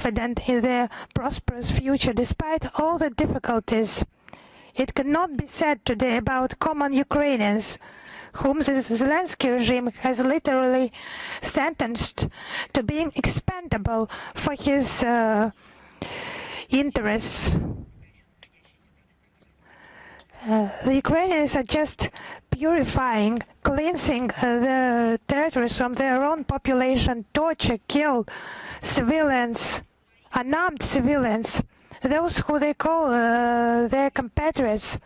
confident in their prosperous future despite all the difficulties. It cannot be said today about common Ukrainians, whom the Zelensky regime has literally sentenced to being expendable for his interests. The Ukrainians are just purifying, cleansing the territories from their own population, torture, kill civilians, unarmed civilians, those who they call their compatriots.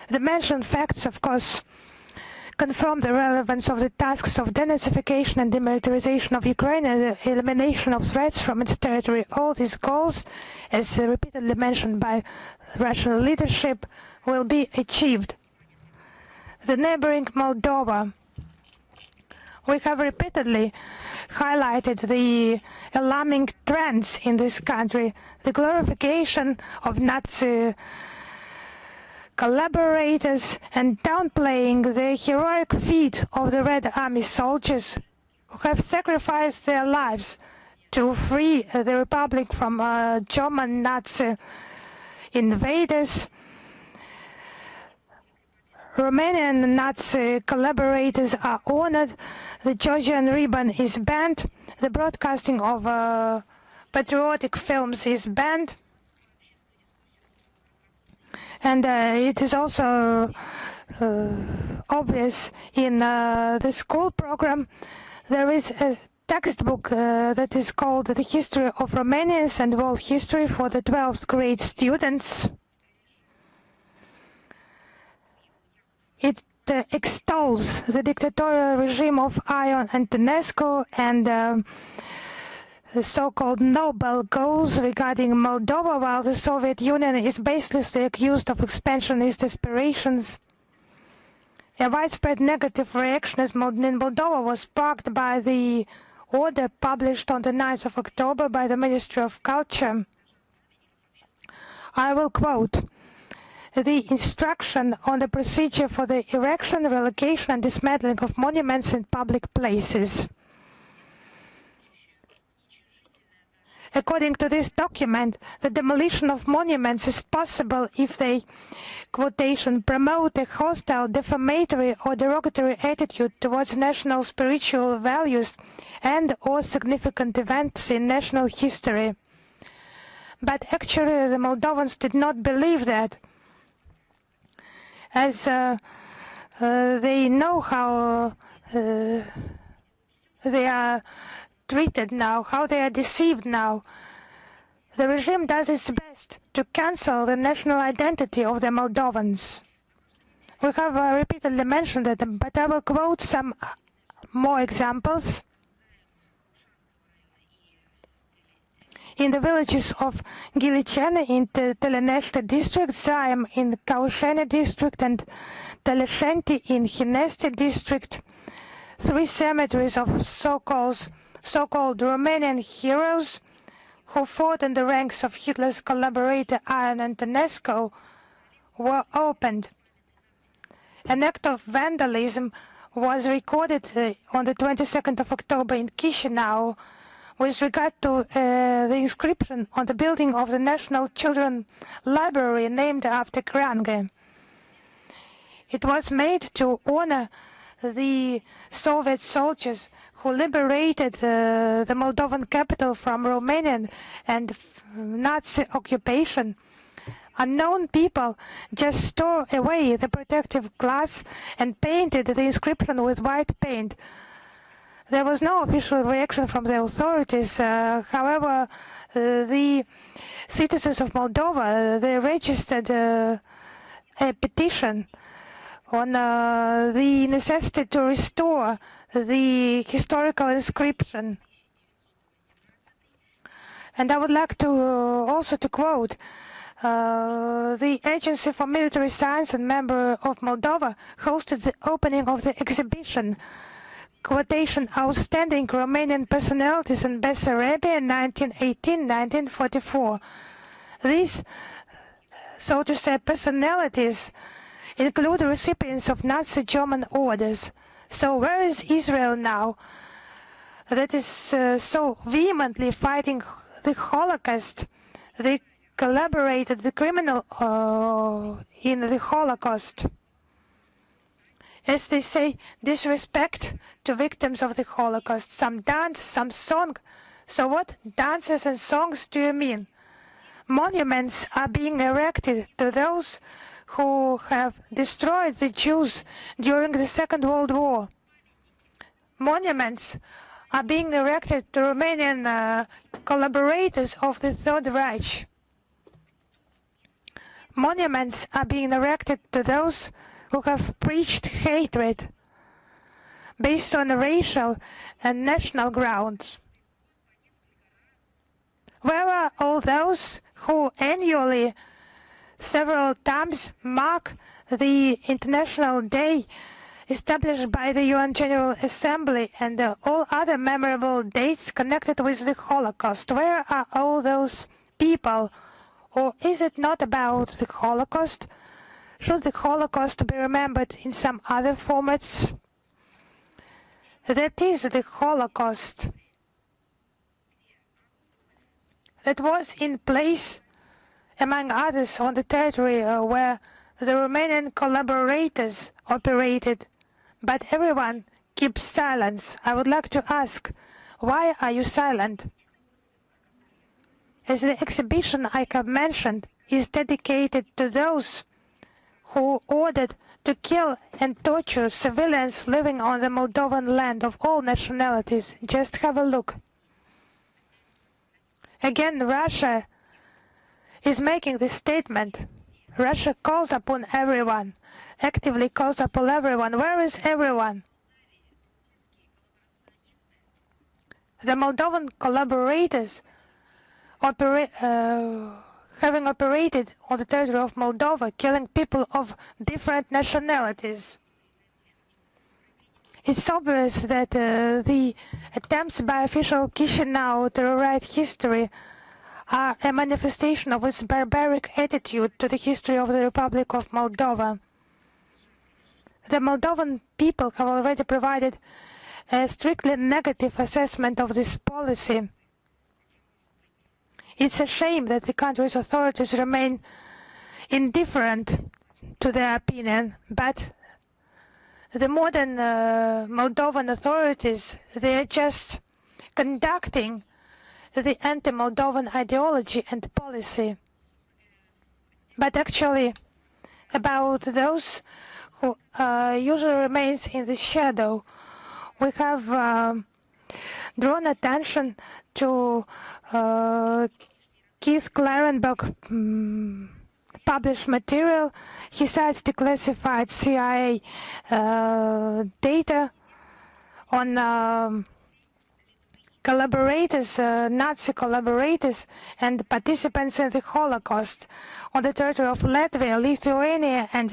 The mentioned facts, of course, confirm the relevance of the tasks of denazification and demilitarization of Ukraine and the elimination of threats from its territory. All these goals, as repeatedly mentioned by Russian leadership, will be achieved. The neighboring Moldova. We have repeatedly highlighted the alarming trends in this country, the glorification of Nazi collaborators and downplaying the heroic feat of the Red Army soldiers who have sacrificed their lives to free the Republic from German Nazi invaders. Romanian Nazi collaborators are honored, the Georgian ribbon is banned, the broadcasting of patriotic films is banned, and it is also obvious in the school program. There is a textbook that is called The History of Romanians and World History for the 12th grade students. It extols the dictatorial regime of Ion Antonescu and the so-called Nobel goals regarding Moldova, while the Soviet Union is baselessly accused of expansionist aspirations. A widespread negative reaction in Moldova was sparked by the order published on the 9th of October by the Ministry of Culture. I will quote: "The instruction on the procedure for the erection, relocation and dismantling of monuments in public places." According to this document, the demolition of monuments is possible if they, quotation, promote a hostile, defamatory or derogatory attitude towards national spiritual values and or significant events in national history. But actually the Moldovans did not believe that, as they know how they are treated now, how they are deceived now. The regime does its best to cancel the national identity of the Moldovans. We have repeatedly mentioned it, but I will quote some more examples. In the villages of Gilichene in the Teleneshte district, Zaim in Kaushene district, and Teleshenti in Hineste district, 3 cemeteries of so-called Romanian heroes who fought in the ranks of Hitler's collaborator Ion Antonescu were opened. An act of vandalism was recorded on the 22nd of October in Chisinau with regard to the inscription on the building of the National Children's Library named after Krange. It was made to honor the Soviet soldiers who liberated the Moldovan capital from Romanian and Nazi occupation. Unknown people just tore away the protective glass and painted the inscription with white paint. There was no official reaction from the authorities. However, the citizens of Moldova, they registered a petition on the necessity to restore the historical inscription. And I would like to also to quote the Agency for Military Science and member of Moldova hosted the opening of the exhibition, quotation, "Outstanding Romanian Personalities in Bessarabia 1918-1944. These, so to say, personalities include recipients of Nazi German orders. So where is Israel now that is so vehemently fighting the Holocaust. They collaborated the criminal in the Holocaust. As they say, disrespect to victims of the Holocaust. Some dance, some song. So what dances and songs do you mean? Monuments are being erected to those who have destroyed the Jews during the Second World War. Monuments are being erected to Romanian collaborators of the Third Reich. Monuments are being erected to those who have preached hatred based on racial and national grounds. Where are all those who annually, several times, mark the International Day established by the UN General Assembly and all other memorable dates connected with the Holocaust? Where are all those people? Or is it not about the Holocaust? Should the Holocaust be remembered in some other formats? That is the Holocaust that was in place, among others, on the territory where the Romanian collaborators operated. But everyone keeps silence. I would like to ask, why are you silent? As the exhibition I have mentioned is dedicated to those who ordered to kill and torture civilians living on the Moldovan land of all nationalities. Just have a look. Again, Russia is making this statement. Russia calls upon everyone, actively calls upon everyone. Where is everyone? The Moldovan collaborators having operated on the territory of Moldova, killing people of different nationalities. It's obvious that the attempts by official Chisinau to rewrite history are a manifestation of its barbaric attitude to the history of the Republic of Moldova. The Moldovan people have already provided a strictly negative assessment of this policy. It's a shame that the country's authorities remain indifferent to their opinion, but the modern Moldovan authorities, they are just conducting the anti-Moldovan ideology and policy. But actually, about those who usually remains in the shadow, we have drawn attention to Keith Clarenberg published material. He cites declassified CIA data on collaborators, Nazi collaborators and participants in the Holocaust on the territory of Latvia, Lithuania and